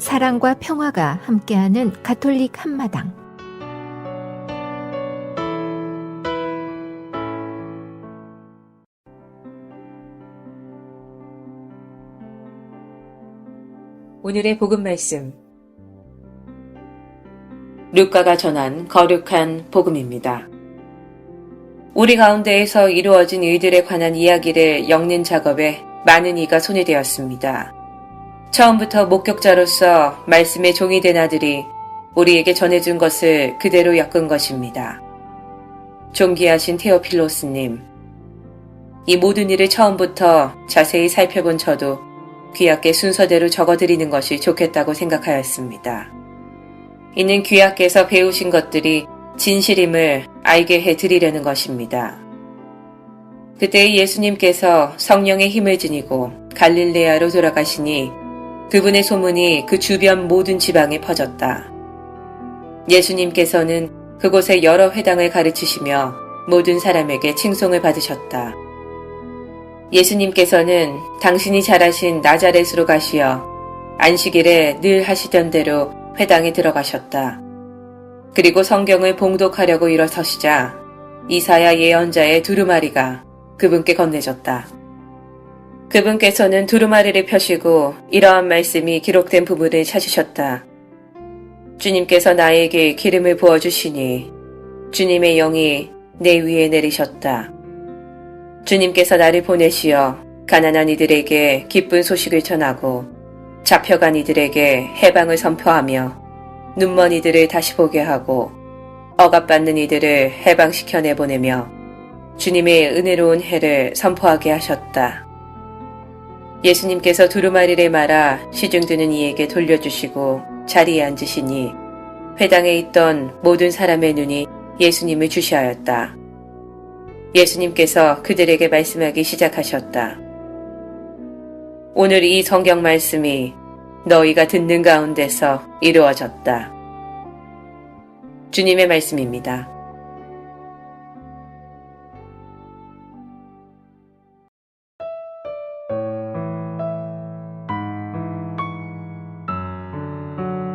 사랑과 평화가 함께하는 가톨릭 한마당. 오늘의 복음 말씀, 루카가 전한 거룩한 복음입니다. 우리 가운데에서 이루어진 일들에 관한 이야기를 엮는 작업에 많은 이가 손이 되었습니다. 처음부터 목격자로서 말씀의 종이 된 아들이 우리에게 전해준 것을 그대로 엮은 것입니다. 존귀하신 테오필로스님, 이 모든 일을 처음부터 자세히 살펴본 저도 귀하께 순서대로 적어드리는 것이 좋겠다고 생각하였습니다. 이는 귀하께서 배우신 것들이 진실임을 알게 해드리려는 것입니다. 그때 예수님께서 성령의 힘을 지니고 갈릴레아로 돌아가시니 그분의 소문이 그 주변 모든 지방에 퍼졌다. 예수님께서는 그곳에 여러 회당을 가르치시며 모든 사람에게 칭송을 받으셨다. 예수님께서는 당신이 잘하신 나자렛으로 가시어 안식일에 늘 하시던 대로 회당에 들어가셨다. 그리고 성경을 봉독하려고 일어서시자 이사야 예언자의 두루마리가 그분께 건네졌다. 그분께서는 두루마리를 펴시고 이러한 말씀이 기록된 부분을 찾으셨다. 주님께서 나에게 기름을 부어주시니 주님의 영이 내 위에 내리셨다. 주님께서 나를 보내시어 가난한 이들에게 기쁜 소식을 전하고 잡혀간 이들에게 해방을 선포하며 눈먼 이들을 다시 보게 하고 억압받는 이들을 해방시켜 내보내며 주님의 은혜로운 해를 선포하게 하셨다. 예수님께서 두루마리를 말아 시중드는 이에게 돌려주시고 자리에 앉으시니 회당에 있던 모든 사람의 눈이 예수님을 주시하였다. 예수님께서 그들에게 말씀하기 시작하셨다. 오늘 이 성경 말씀이 너희가 듣는 가운데서 이루어졌다. 주님의 말씀입니다.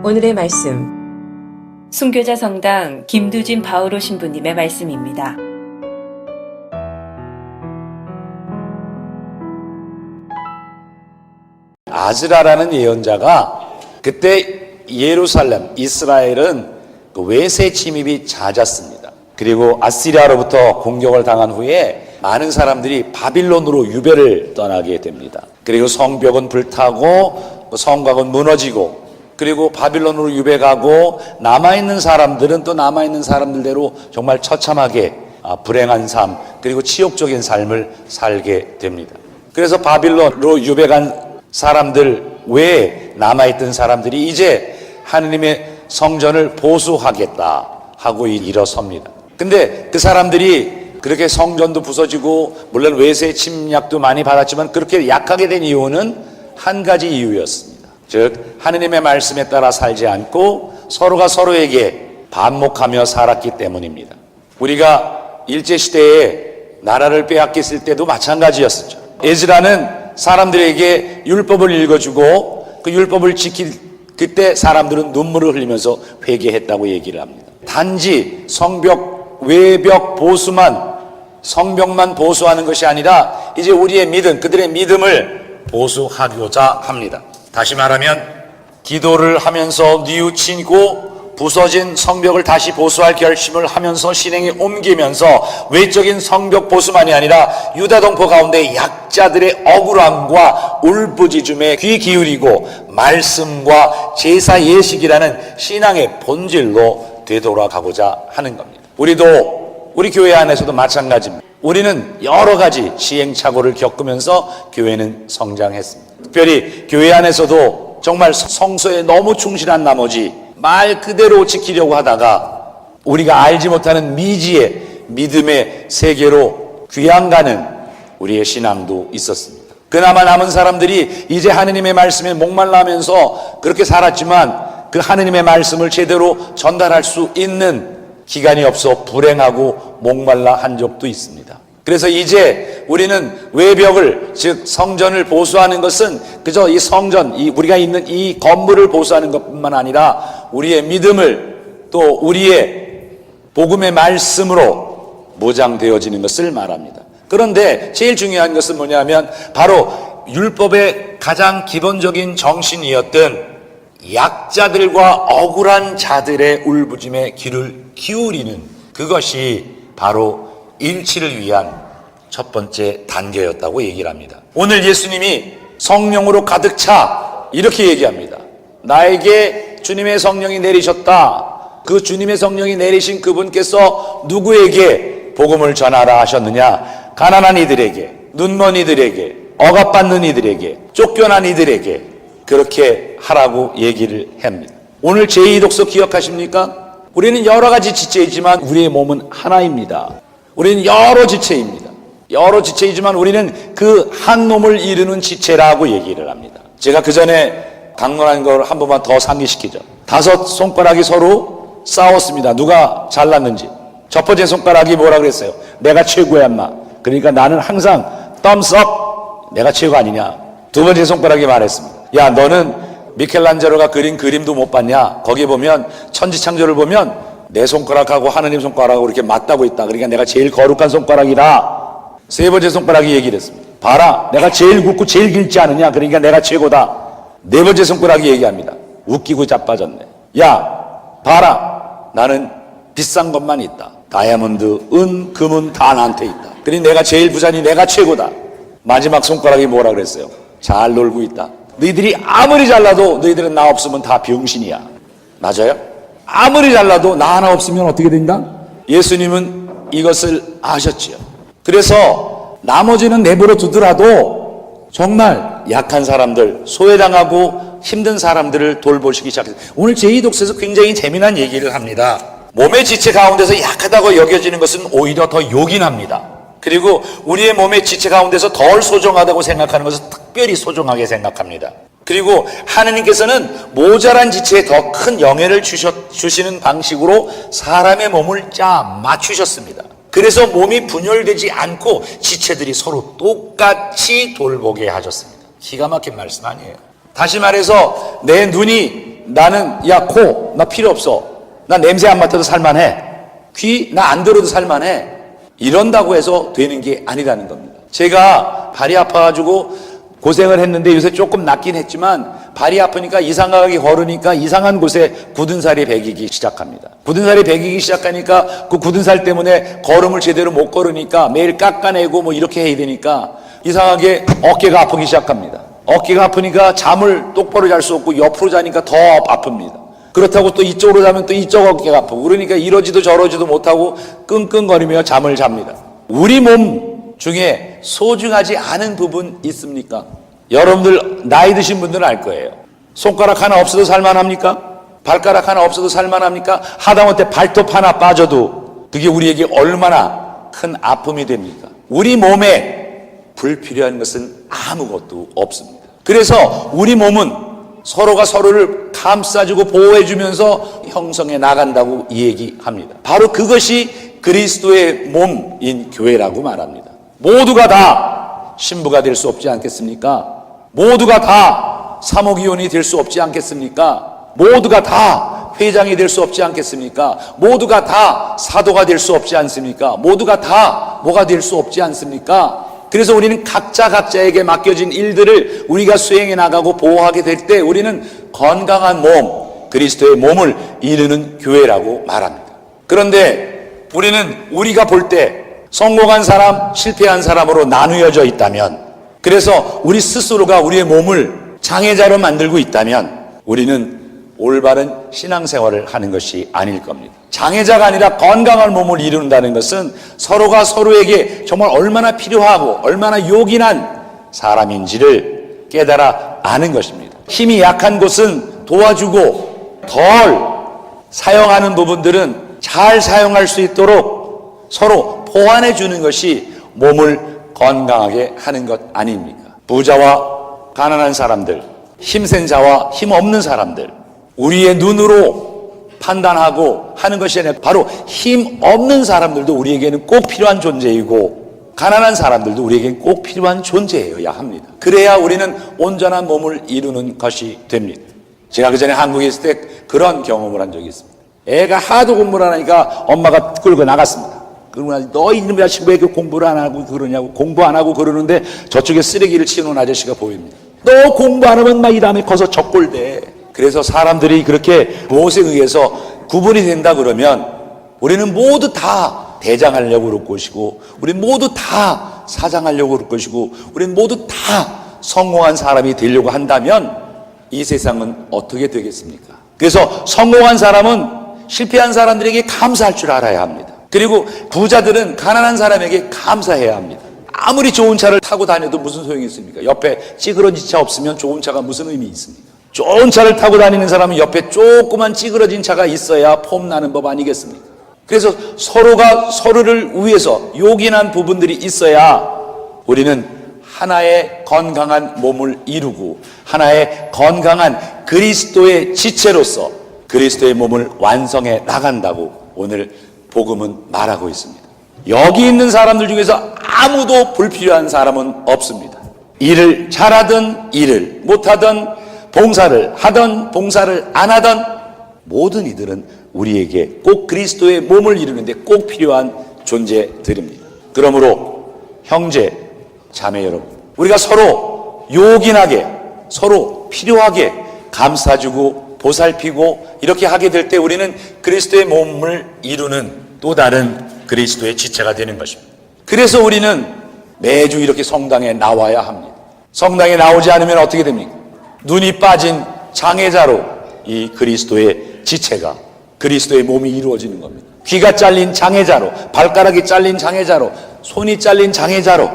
오늘의 말씀, 순교자 성당 김두진 바오로 신부님의 말씀입니다. 아즈라라는 예언자가 그때 예루살렘, 이스라엘은 그 외세 침입이 잦았습니다. 그리고 아시리아로부터 공격을 당한 후에 많은 사람들이 바빌론으로 유배를 떠나게 됩니다. 그리고 성벽은 불타고 성곽은 무너지고 그리고 바빌론으로 유배 가고 남아있는 사람들은 또 남아있는 사람들대로 정말 처참하게 불행한 삶 그리고 치욕적인 삶을 살게 됩니다. 그래서 바빌론으로 유배 간 사람들 외에 남아있던 사람들이 이제 하느님의 성전을 보수하겠다 하고 일어섭니다. 근데 그 사람들이 그렇게 성전도 부서지고 물론 외세 침략도 많이 받았지만 그렇게 약하게 된 이유는 한 가지 이유였습니다. 즉 하느님의 말씀에 따라 살지 않고 서로가 서로에게 반목하며 살았기 때문입니다. 우리가 일제시대에 나라를 빼앗겼을 때도 마찬가지였었죠. 에즈라는 사람들에게 율법을 읽어주고 그 율법을 지킬 그때 사람들은 눈물을 흘리면서 회개했다고 얘기를 합니다. 단지 성벽, 외벽 보수만 성벽만 보수하는 것이 아니라 이제 우리의 믿음, 그들의 믿음을 보수하고자 합니다. 다시 말하면 기도를 하면서 뉘우치고 부서진 성벽을 다시 보수할 결심을 하면서 실행에 옮기면서 외적인 성벽 보수만이 아니라 유다 동포 가운데 약자들의 억울함과 울부짖음에 귀 기울이고 말씀과 제사 예식이라는 신앙의 본질로 되돌아가고자 하는 겁니다. 우리 교회 안에서도 마찬가지입니다. 우리는 여러 가지 시행착오를 겪으면서 교회는 성장했습니다. 특별히 교회 안에서도 정말 성서에 너무 충실한 나머지 말 그대로 지키려고 하다가 우리가 알지 못하는 미지의 믿음의 세계로 귀양가는 우리의 신앙도 있었습니다. 그나마 남은 사람들이 이제 하느님의 말씀에 목말라 하면서 그렇게 살았지만 그 하느님의 말씀을 제대로 전달할 수 있는 기간이 없어 불행하고 목말라 한 적도 있습니다. 그래서 이제 우리는 외벽을, 즉 성전을 보수하는 것은 그저 이 성전, 우리가 있는 이 건물을 보수하는 것뿐만 아니라 우리의 믿음을 또 우리의 복음의 말씀으로 무장되어지는 것을 말합니다. 그런데 제일 중요한 것은 뭐냐면 바로 율법의 가장 기본적인 정신이었던 약자들과 억울한 자들의 울부짖음에 귀를 기울이는 그것이 바로 일치를 위한 첫 번째 단계였다고 얘기를 합니다. 오늘 예수님이 성령으로 가득 차 이렇게 얘기합니다. 나에게 주님의 성령이 내리셨다. 그 주님의 성령이 내리신 그분께서 누구에게 복음을 전하라 하셨느냐? 가난한 이들에게, 눈먼 이들에게, 억압받는 이들에게, 쫓겨난 이들에게 그렇게 하라고 얘기를 합니다. 오늘 제2독서 기억하십니까? 우리는 여러 가지 지체이지만 우리의 몸은 하나입니다. 우리는 여러 지체입니다. 여러 지체이지만 우리는 그 한 몸을 이루는 지체라고 얘기를 합니다. 제가 그 전에 강론한 걸 한 번만 더 상기시키죠. 5 손가락이 서로 싸웠습니다. 누가 잘났는지. 첫 번째 손가락이 뭐라 그랬어요? 내가 최고야 인마. 그러니까 나는 항상 thumbs up. 내가 최고 아니냐. 두 번째 손가락이 말했습니다. 야, 너는 미켈란젤로가 그린 그림도 못 봤냐? 거기 보면 천지창조를 보면 내 손가락하고 하느님 손가락하고 이렇게 맞닿고 있다. 그러니까 내가 제일 거룩한 손가락이다. 세 번째 손가락이 얘기를 했습니다. 봐라, 내가 제일 굵고 제일 길지 않느냐? 그러니까 내가 최고다. 네 번째 손가락이 얘기합니다. 웃기고 자빠졌네. 야, 봐라, 나는 비싼 것만 있다. 다이아몬드, 은, 금은 다 나한테 있다. 그러니 내가 제일 부자니 내가 최고다. 마지막 손가락이 뭐라 그랬어요? 잘 놀고 있다. 너희들이 아무리 잘나도 너희들은 나 없으면 다 병신이야. 맞아요? 아무리 잘나도 나 하나 없으면 어떻게 된다? 예수님은 이것을 아셨지요. 그래서 나머지는 내버려 두더라도 정말 약한 사람들, 소외당하고 힘든 사람들을 돌보시기 시작했어요. 오늘 제2독서에서 굉장히 재미난 얘기를 합니다. 몸의 지체 가운데서 약하다고 여겨지는 것은 오히려 더 요긴합니다. 그리고 우리의 몸의 지체 가운데서 덜 소중하다고 생각하는 것은 특별히 소중하게 생각합니다. 그리고 하느님께서는 모자란 지체에 더 큰 영예를 주시는 방식으로 사람의 몸을 짜 맞추셨습니다. 그래서 몸이 분열되지 않고 지체들이 서로 똑같이 돌보게 하셨습니다. 기가 막힌 말씀 아니에요. 다시 말해서 내 눈이 나는 야, 코 나 필요 없어. 나 냄새 안 맡아도 살만해. 귀 나 안 들어도 살만해. 이런다고 해서 되는 게 아니라는 겁니다. 제가 발이 아파가지고 고생을 했는데 요새 조금 낫긴 했지만 발이 아프니까 이상하게 걸으니까 이상한 곳에 굳은 살이 배기기 시작합니다. 굳은 살이 배기기 시작하니까 그 굳은 살 때문에 걸음을 제대로 못 걸으니까 매일 깎아내고 뭐 이렇게 해야 되니까 이상하게 어깨가 아프기 시작합니다. 어깨가 아프니까 잠을 똑바로 잘 수 없고 옆으로 자니까 더 아픕니다. 그렇다고 또 이쪽으로 자면 또 이쪽 어깨가 아프고 그러니까 이러지도 저러지도 못하고 끙끙거리며 잠을 잡니다. 우리 몸 중에 소중하지 않은 부분 있습니까? 여러분들 나이 드신 분들은 알 거예요. 손가락 하나 없어도 살만합니까? 발가락 하나 없어도 살만합니까? 하다못해 발톱 하나 빠져도 그게 우리에게 얼마나 큰 아픔이 됩니까? 우리 몸에 불필요한 것은 아무것도 없습니다. 그래서 우리 몸은 서로가 서로를 감싸주고 보호해주면서 형성해 나간다고 얘기합니다. 바로 그것이 그리스도의 몸인 교회라고 말합니다. 모두가 다 신부가 될 수 없지 않겠습니까? 모두가 다 사모기원이 될 수 없지 않겠습니까? 모두가 다 회장이 될 수 없지 않겠습니까? 모두가 다 사도가 될 수 없지 않습니까? 모두가 다 뭐가 될 수 없지 않습니까? 그래서 우리는 각자에게 맡겨진 일들을 우리가 수행해 나가고 보호하게 될 때 우리는 건강한 몸, 그리스도의 몸을 이루는 교회라고 말합니다. 그런데 우리는 우리가 볼 때 성공한 사람, 실패한 사람으로 나누어져 있다면, 그래서 우리 스스로가 우리의 몸을 장애자로 만들고 있다면 우리는 올바른 신앙생활을 하는 것이 아닐 겁니다. 장애자가 아니라 건강한 몸을 이룬다는 것은 서로가 서로에게 정말 얼마나 필요하고 얼마나 요긴한 사람인지를 깨달아 아는 것입니다. 힘이 약한 곳은 도와주고 덜 사용하는 부분들은 잘 사용할 수 있도록 서로 보완해 주는 것이 몸을 건강하게 하는 것 아닙니까? 부자와 가난한 사람들, 힘센 자와 힘없는 사람들, 우리의 눈으로 판단하고 하는 것이 아니라 바로 힘 없는 사람들도 우리에게는 꼭 필요한 존재이고 가난한 사람들도 우리에겐 꼭 필요한 존재여야 합니다. 그래야 우리는 온전한 몸을 이루는 것이 됩니다. 제가 그 전에 한국에 있을 때 그런 경험을 한 적이 있습니다. 애가 하도 공부를 안 하니까 엄마가 끌고 나갔습니다. 그러고 나서 너 이놈의 자식 왜 이렇게 공부를 안 하고 그러냐고, 공부 안 하고 그러는데 저쪽에 쓰레기를 치우는 아저씨가 보입니다. 너 공부 안 하면 막 이 다음에 커서 적골돼. 그래서 사람들이 그렇게 무엇에 의해서 구분이 된다 그러면 우리는 모두 다 대장하려고 그럴 것이고, 우린 모두 다 사장하려고 그럴 것이고, 우린 모두 다 성공한 사람이 되려고 한다면 이 세상은 어떻게 되겠습니까? 그래서 성공한 사람은 실패한 사람들에게 감사할 줄 알아야 합니다. 그리고 부자들은 가난한 사람에게 감사해야 합니다. 아무리 좋은 차를 타고 다녀도 무슨 소용이 있습니까? 옆에 찌그러진 차 없으면 좋은 차가 무슨 의미 있습니까? 좋은 차를 타고 다니는 사람은 옆에 조그만 찌그러진 차가 있어야 폼 나는 법 아니겠습니까? 그래서 서로가 서로를 위해서 요긴한 부분들이 있어야 우리는 하나의 건강한 몸을 이루고 하나의 건강한 그리스도의 지체로서 그리스도의 몸을 완성해 나간다고 오늘 복음은 말하고 있습니다. 여기 있는 사람들 중에서 아무도 불필요한 사람은 없습니다. 일을 잘하든 일을 못하든 봉사를 하든 봉사를 안 하든 모든 이들은 우리에게 꼭 그리스도의 몸을 이루는데 꼭 필요한 존재들입니다. 그러므로 형제, 자매 여러분, 우리가 서로 요긴하게 서로 필요하게 감싸주고 보살피고 이렇게 하게 될 때 우리는 그리스도의 몸을 이루는 또 다른 그리스도의 지체가 되는 것입니다. 그래서 우리는 매주 이렇게 성당에 나와야 합니다. 성당에 나오지 않으면 어떻게 됩니까? 눈이 빠진 장애자로 이 그리스도의 지체가 그리스도의 몸이 이루어지는 겁니다. 귀가 잘린 장애자로, 발가락이 잘린 장애자로, 손이 잘린 장애자로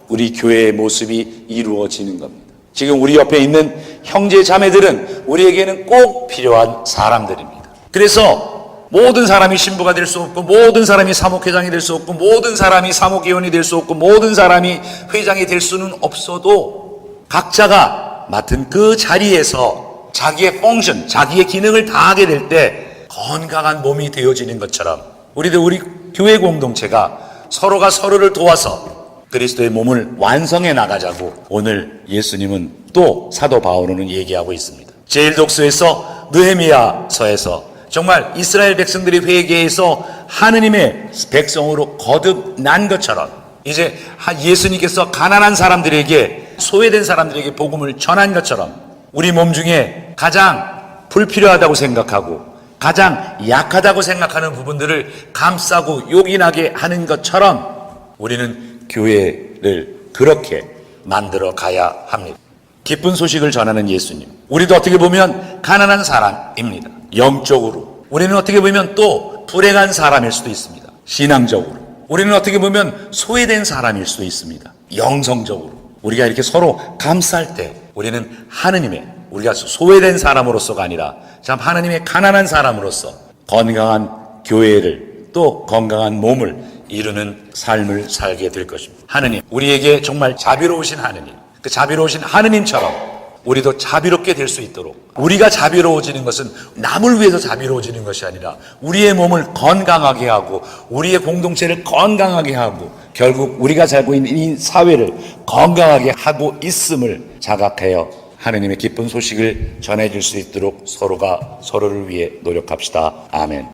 우리 교회의 모습이 이루어지는 겁니다. 지금 우리 옆에 있는 형제 자매들은 우리에게는 꼭 필요한 사람들입니다. 그래서 모든 사람이 신부가 될 수 없고, 모든 사람이 사목회장이 될 수 없고, 모든 사람이 사목위원이 될 수 없고, 모든 사람이 회장이 될 수는 없어도 각자가 맡은 그 자리에서 자기의 펑션, 자기의 기능을 다하게 될 때 건강한 몸이 되어지는 것처럼 우리도 우리 교회 공동체가 서로가 서로를 도와서 그리스도의 몸을 완성해 나가자고 오늘 예수님은 또 사도 바울은 얘기하고 있습니다. 제1독서에서 느헤미야서에서 정말 이스라엘 백성들이 회개해서 하느님의 백성으로 거듭난 것처럼 이제 예수님께서 가난한 사람들에게, 소외된 사람들에게 복음을 전한 것처럼 우리 몸 중에 가장 불필요하다고 생각하고 가장 약하다고 생각하는 부분들을 감싸고 요긴하게 하는 것처럼 우리는 교회를 그렇게 만들어 가야 합니다. 기쁜 소식을 전하는 예수님, 우리도 어떻게 보면 가난한 사람입니다. 영적으로 우리는 어떻게 보면 또 불행한 사람일 수도 있습니다. 신앙적으로 우리는 어떻게 보면 소외된 사람일 수도 있습니다. 영성적으로 우리가 이렇게 서로 감쌀 때 우리는 하느님의, 우리가 소외된 사람으로서가 아니라 참 하나님의 가난한 사람으로서 건강한 교회를 또 건강한 몸을 이루는 삶을 살게 될 것입니다. 하느님, 우리에게 정말 자비로우신 하느님, 그 자비로우신 하느님처럼 우리도 자비롭게 될 수 있도록, 우리가 자비로워지는 것은 남을 위해서 자비로워지는 것이 아니라 우리의 몸을 건강하게 하고 우리의 공동체를 건강하게 하고 결국 우리가 살고 있는 이 사회를 건강하게 하고 있음을 자각하여 하느님의 기쁜 소식을 전해줄 수 있도록 서로가 서로를 위해 노력합시다. 아멘.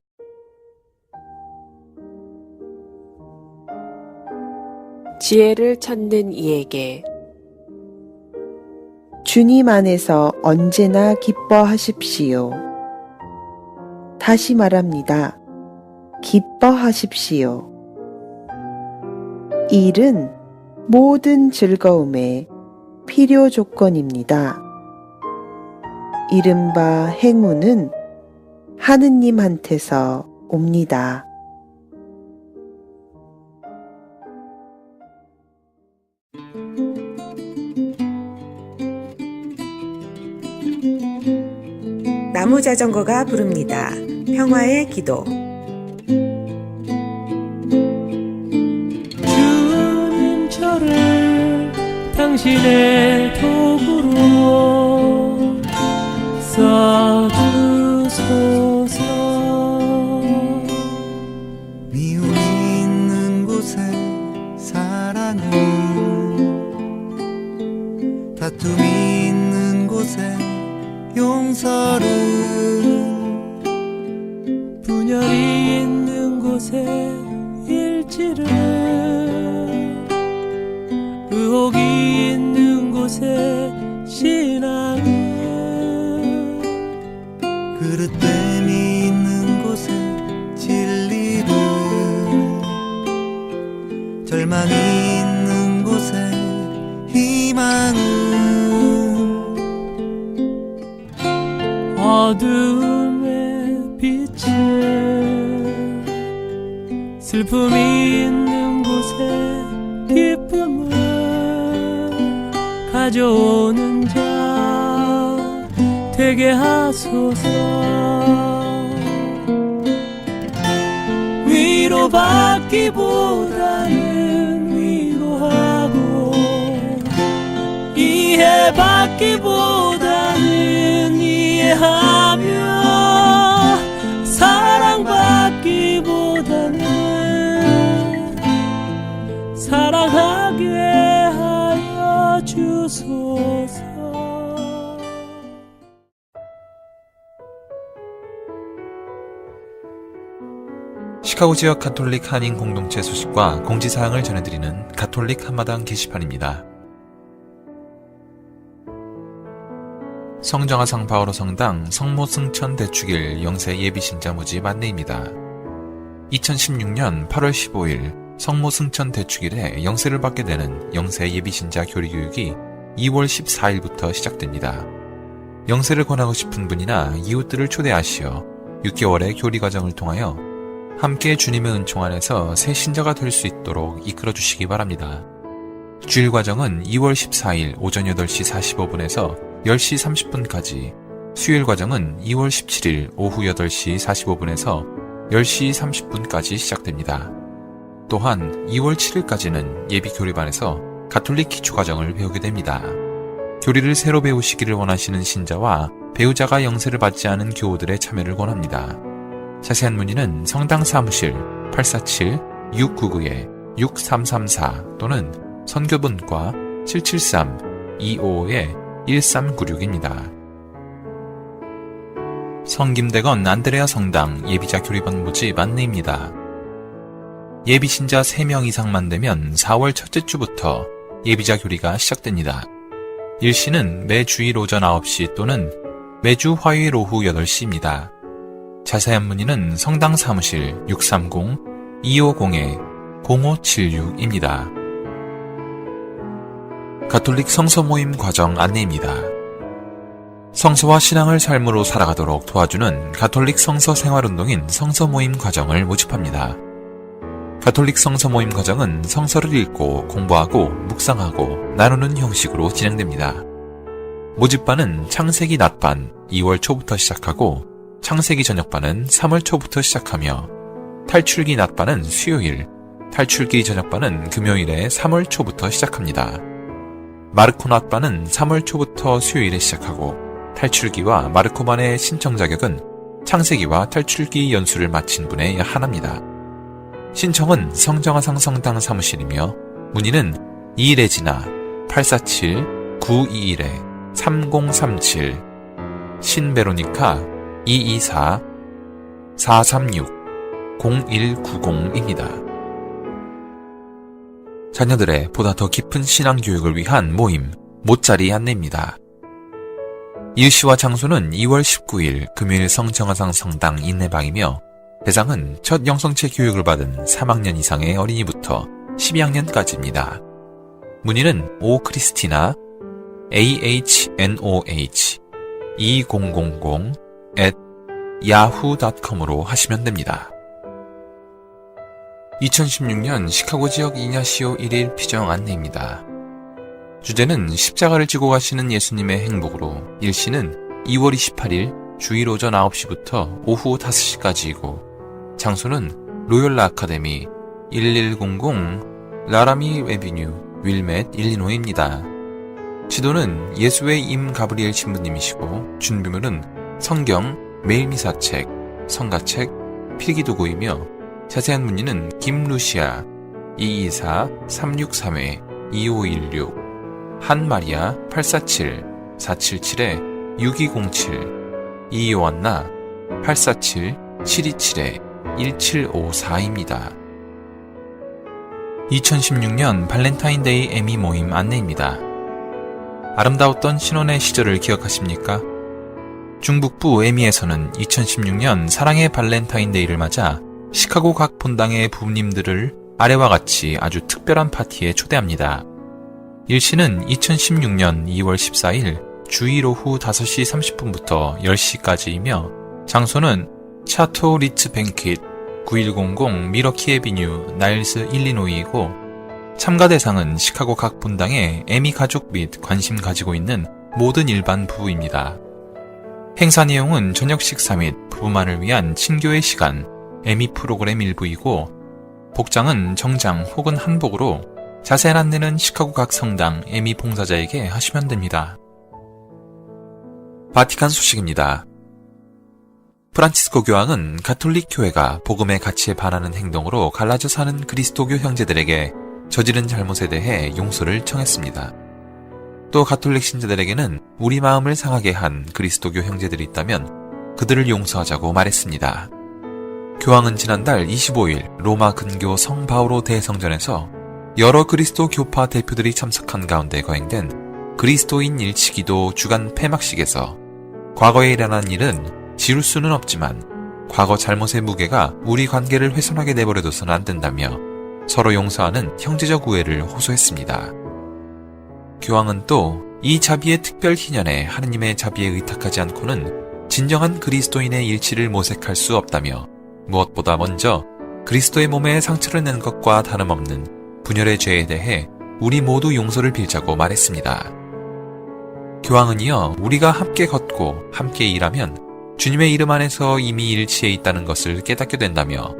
지혜를 찾는 이에게 주님 안에서 언제나 기뻐하십시오. 다시 말합니다. 기뻐하십시오. 일은 모든 즐거움의 필요 조건입니다. 이른바 행운은 하느님한테서 옵니다. 나무자전거가 부릅니다. 평화의 기도. 주님 저를 당신의 도구로 써주소서. 미움이 있는 곳에 살아 다툼이 있는 곳에 용서를, 분열이 있는 곳에 일치를, 의혹이 있는 곳에 신앙을, 그릇됨이 있는 곳에 진리를, 절망이 있는 곳에 희망을, 어둠의 빛을, 슬픔이 있는 곳에 기쁨을 가져오는 자 되게 하소서. 위로받기보다는 위로하고, 이해받기보다는 이해하며, 사랑받기보다는 사랑하게 하여 주소서. 시카고 지역 가톨릭 한인 공동체 소식과 공지사항을 전해드리는 가톨릭 한마당 게시판입니다. 성정아상 바오로 성당 성모 승천 대축일 영세 예비신자 모집 안내입니다. 2016년 8월 15일 성모 승천 대축일에 영세를 받게 되는 영세 예비신자 교리교육이 2월 14일부터 시작됩니다. 영세를 권하고 싶은 분이나 이웃들을 초대하시어 6개월의 교리과정을 통하여 함께 주님의 은총 안에서 새 신자가 될 수 있도록 이끌어 주시기 바랍니다. 주일 과정은 2월 14일 오전 8시 45분에서 10시 30분까지, 수요일 과정은 2월 17일 오후 8시 45분에서 10시 30분까지 시작됩니다. 또한 2월 7일까지는 예비교리반에서 가톨릭 기초과정을 배우게 됩니다. 교리를 새로 배우시기를 원하시는 신자와 배우자가 영세를 받지 않은 교우들의 참여를 권합니다. 자세한 문의는 성당 사무실 847-699-6334 또는 선교분과 773-255-1396입니다. 성김대건 안드레아 성당 예비자 교리반 모집 안내입니다. 예비신자 3명 이상만 되면 4월 첫째 주부터 예비자 교리가 시작됩니다. 일시는 매주일 오전 9시 또는 매주 화요일 오후 8시입니다. 자세한 문의는 성당 사무실 630-250-0576입니다. 가톨릭 성서 모임 과정 안내입니다. 성서와 신앙을 삶으로 살아가도록 도와주는 가톨릭 성서 생활운동인 성서 모임 과정을 모집합니다. 가톨릭 성서 모임 과정은 성서를 읽고 공부하고 묵상하고 나누는 형식으로 진행됩니다. 모집반은 창세기 낮반 2월 초부터 시작하고 창세기 저녁반은 3월 초부터 시작하며 탈출기 낮반은 수요일, 탈출기 저녁반은 금요일에 3월 초부터 시작합니다. 마르코 낮반은 3월 초부터 수요일에 시작하고 탈출기와 마르코반의 신청 자격은 창세기와 탈출기 연수를 마친 분에 한합니다. 신청은 성정아상 성당 사무실이며 문의는 이레지나 847-921-3037 신베로니카 224-436-0190입니다. 자녀들의 보다 더 깊은 신앙교육을 위한 모임 모짜리 안내입니다. 일시와 장소는 2월 19일 금요일 성정아상 성당 인내방이며 대상은 첫 영성체 교육을 받은 3학년 이상의 어린이부터 12학년까지입니다. 문의는 오크리스티나 ahonh2000@yahoo.com으로 하시면 됩니다. 2016년 시카고 지역 이냐시오 1일 피정 안내입니다. 주제는 십자가를 지고 가시는 예수님의 행복으로 일시는 2월 28일 주일 오전 9시부터 오후 5시까지이고 장소는 로열라 아카데미 1100 라라미 에비뉴 윌맷 일리노이입니다. 지도는 예수의 임 가브리엘 신부님이시고 준비물은 성경, 매일미사책, 성가책, 필기도구이며 자세한 문의는 김루시아 224-363-2516 한마리아 847-477-6207, 이요한나 847-727-1754입니다. 2016년 발렌타인데이 에미 모임 안내입니다. 아름다웠던 신혼의 시절을 기억하십니까? 중북부 에미에서는 2016년 사랑의 발렌타인데이를 맞아 시카고 각 본당의 부모님들을 아래와 같이 아주 특별한 파티에 초대합니다. 일시는 2016년 2월 14일 주일 오후 5시 30분부터 10시까지이며 장소는 샤토 리츠 뱅킷 9100 미러키 애비뉴 나일스 일리노이이고 참가 대상은 시카고 각 본당의 에미 가족 및 관심 가지고 있는 모든 일반 부부입니다. 행사 내용은 저녁 식사 및 부부만을 위한 친교의 시간, 에미 프로그램 일부이고 복장은 정장 혹은 한복으로 자세한 안내는 시카고 각 성당 에미 봉사자에게 하시면 됩니다. 바티칸 소식입니다. 프란치스코 교황은 가톨릭 교회가 복음의 가치에 반하는 행동으로 갈라져 사는 그리스도교 형제들에게 저지른 잘못에 대해 용서를 청했습니다. 또 가톨릭 신자들에게는 우리 마음을 상하게 한 그리스도교 형제들이 있다면 그들을 용서하자고 말했습니다. 교황은 지난달 25일 로마 근교 성 바오로 대성전에서 여러 그리스도 교파 대표들이 참석한 가운데 거행된 그리스도인 일치기도 주간 폐막식에서 과거에 일어난 일은 지울 수는 없지만 과거 잘못의 무게가 우리 관계를 훼손하게 내버려둬서는 안 된다며 서로 용서하는 형제적 우애를 호소했습니다. 교황은 또 이 자비의 특별 희년에 하느님의 자비에 의탁하지 않고는 진정한 그리스도인의 일치를 모색할 수 없다며 무엇보다 먼저 그리스도의 몸에 상처를 낸 것과 다름없는 분열의 죄에 대해 우리 모두 용서를 빌자고 말했습니다. 교황은 이어 우리가 함께 걷고 함께 일하면 주님의 이름 안에서 이미 일치해 있다는 것을 깨닫게 된다며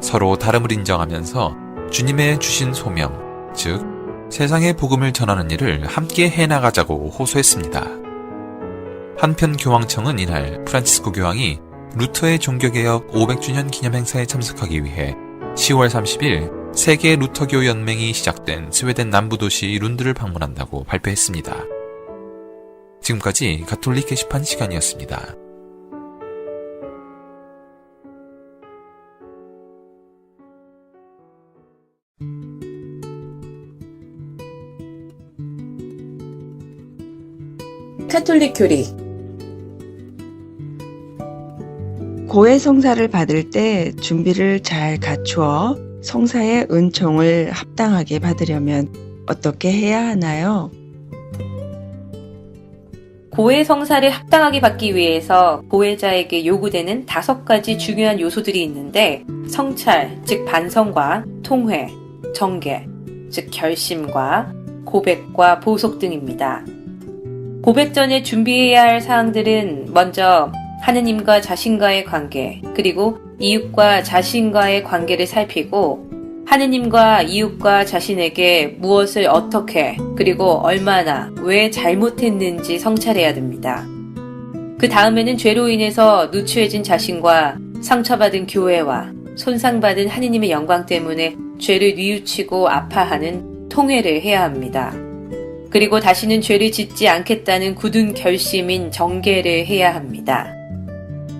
서로 다름을 인정하면서 주님의 주신 소명, 즉 세상의 복음을 전하는 일을 함께 해나가자고 호소했습니다. 한편 교황청은 이날 프란치스코 교황이 루터의 종교개혁 500주년 기념행사에 참석하기 위해 10월 30일 세계 루터교 연맹이 시작된 스웨덴 남부도시 룬드를 방문한다고 발표했습니다. 지금까지 가톨릭 게시판 시간이었습니다. 카톨릭 교리. 고해 성사를 받을 때 준비를 잘 갖추어 성사의 은총을 합당하게 받으려면 어떻게 해야 하나요? 고해 성사를 합당하게 받기 위해서 고해자에게 요구되는 5가지 중요한 요소들이 있는데 성찰, 즉 반성과 통회, 정계, 즉 결심과 고백과 보속 등입니다. 고백 전에 준비해야 할 사항들은 먼저 하느님과 자신과의 관계, 그리고 이웃과 자신과의 관계를 살피고 하느님과 이웃과 자신에게 무엇을 어떻게, 그리고 얼마나, 왜 잘못했는지 성찰해야 됩니다. 그 다음에는 죄로 인해서 누추해진 자신과 상처받은 교회와 손상받은 하느님의 영광 때문에 죄를 뉘우치고 아파하는 통회를 해야 합니다. 그리고 다시는 죄를 짓지 않겠다는 굳은 결심인 정계를 해야 합니다.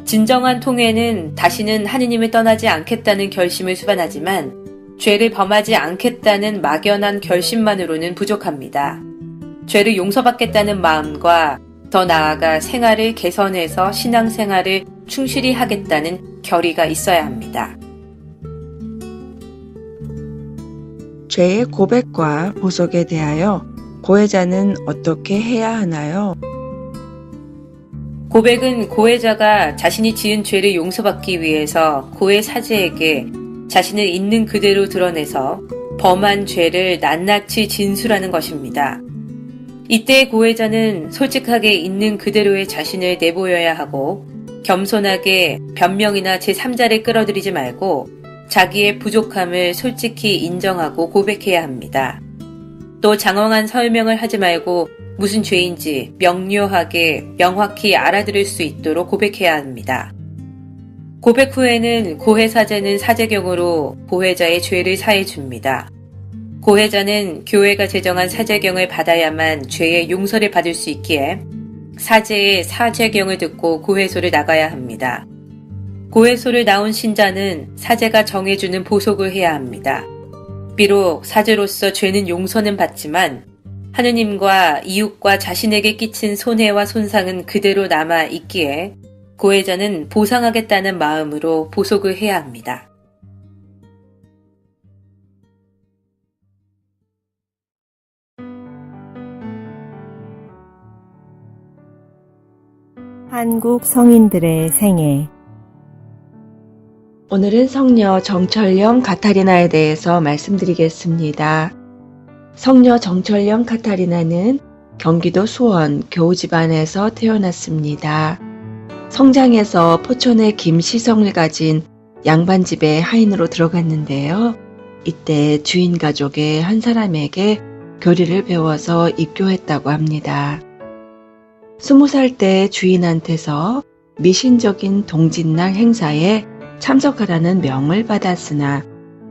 진정한 통회는 다시는 하느님을 떠나지 않겠다는 결심을 수반하지만 죄를 범하지 않겠다는 막연한 결심만으로는 부족합니다. 죄를 용서받겠다는 마음과 더 나아가 생활을 개선해서 신앙생활을 충실히 하겠다는 결의가 있어야 합니다. 죄의 고백과 보속에 대하여 고해자는 어떻게 해야 하나요? 고백은 고해자가 자신이 지은 죄를 용서받기 위해서 고해 사제에게 자신을 있는 그대로 드러내서 범한 죄를 낱낱이 진술하는 것입니다. 이때 고해자는 솔직하게 있는 그대로의 자신을 내보여야 하고 겸손하게 변명이나 제3자를 끌어들이지 말고 자기의 부족함을 솔직히 인정하고 고백해야 합니다. 또 장황한 설명을 하지 말고 무슨 죄인지 명료하게 명확히 알아들을 수 있도록 고백해야 합니다. 고백 후에는 고해 사제는 사제경으로 고해자의 죄를 사해 줍니다. 고해자는 교회가 제정한 사제경을 받아야만 죄의 용서를 받을 수 있기에 사제의 사죄경을 듣고 고해소를 나가야 합니다. 고해소를 나온 신자는 사제가 정해주는 보속을 해야 합니다. 비록 사제로서 죄는 용서는 받지만 하느님과 이웃과 자신에게 끼친 손해와 손상은 그대로 남아 있기에 고해자는 보상하겠다는 마음으로 보속을 해야 합니다. 한국 성인들의 생애. 오늘은 성녀 정철령 카타리나에 대해서 말씀드리겠습니다. 성녀 정철령 카타리나는 경기도 수원 교우 집안에서 태어났습니다. 성장해서 포천의 김시성을 가진 양반집의 하인으로 들어갔는데요. 이때 주인 가족의 한 사람에게 교리를 배워서 입교했다고 합니다. 20살 때 주인한테서 미신적인 동짓날 행사에 참석하라는 명을 받았으나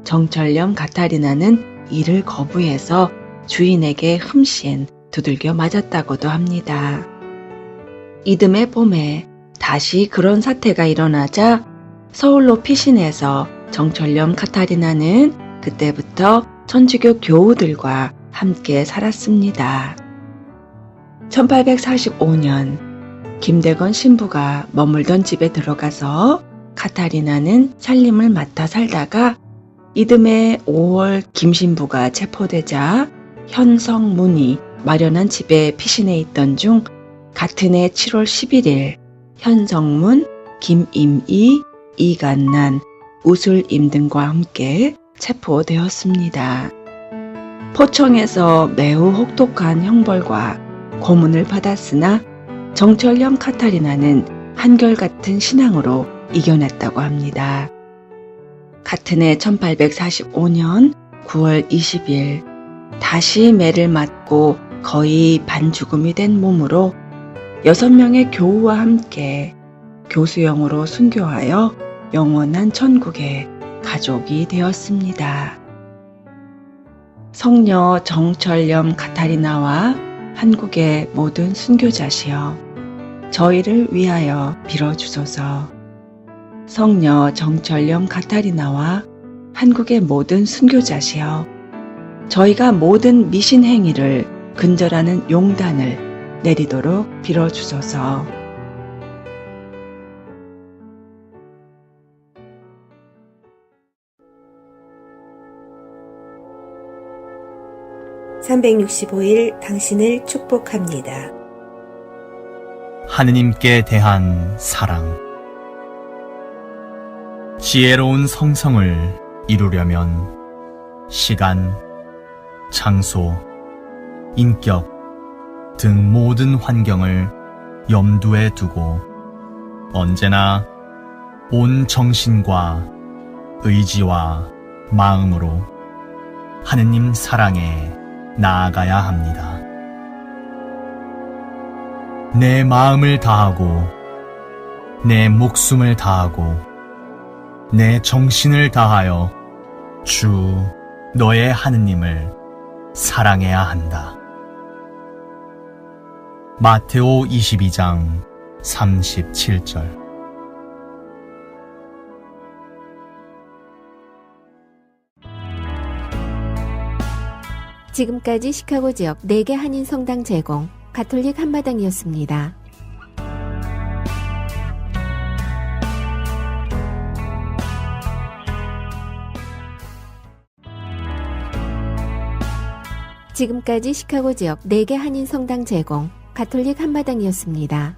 정철령 카타리나는 이를 거부해서 주인에게 흠씬 두들겨 맞았다고도 합니다. 이듬해 봄에 다시 그런 사태가 일어나자 서울로 피신해서 정철령 카타리나는 그때부터 천주교 교우들과 함께 살았습니다. 1845년 김대건 신부가 머물던 집에 들어가서 카타리나는 살림을 맡아 살다가 이듬해 5월 김 신부가 체포되자 현성문이 마련한 집에 피신해 있던 중 같은 해 7월 11일 현성문, 김임이, 이간난, 우술임 등과 함께 체포되었습니다. 포청에서 매우 혹독한 형벌과 고문을 받았으나 정철령 카타리나는 한결같은 신앙으로 이겨냈다고 합니다. 같은 해 1845년 9월 20일 다시 매를 맞고 거의 반죽음이 된 몸으로 6명의 교우와 함께 교수형으로 순교하여 영원한 천국의 가족이 되었습니다. 성녀 정철령 카타리나와 한국의 모든 순교자시여 저희를 위하여 빌어주소서. 성녀 정철령 카타리나와 한국의 모든 순교자시여 저희가 모든 미신 행위를 근절하는 용단을 내리도록 빌어주소서. (365일) 당신을 축복합니다. 하느님께 대한 사랑. 지혜로운 성성을 이루려면 시간, 장소, 인격 등 모든 환경을 염두에 두고 언제나 온 정신과 의지와 마음으로 하느님 사랑에 나아가야 합니다. 내 마음을 다하고 내 목숨을 다하고 내 정신을 다하여 주 너의 하느님을 사랑해야 한다. 마테오 22장 37절. 지금까지 시카고 지역 4개 한인 성당 제공 가톨릭 한마당이었습니다. 지금까지 시카고 지역 4개 한인 성당 제공 가톨릭 한마당이었습니다.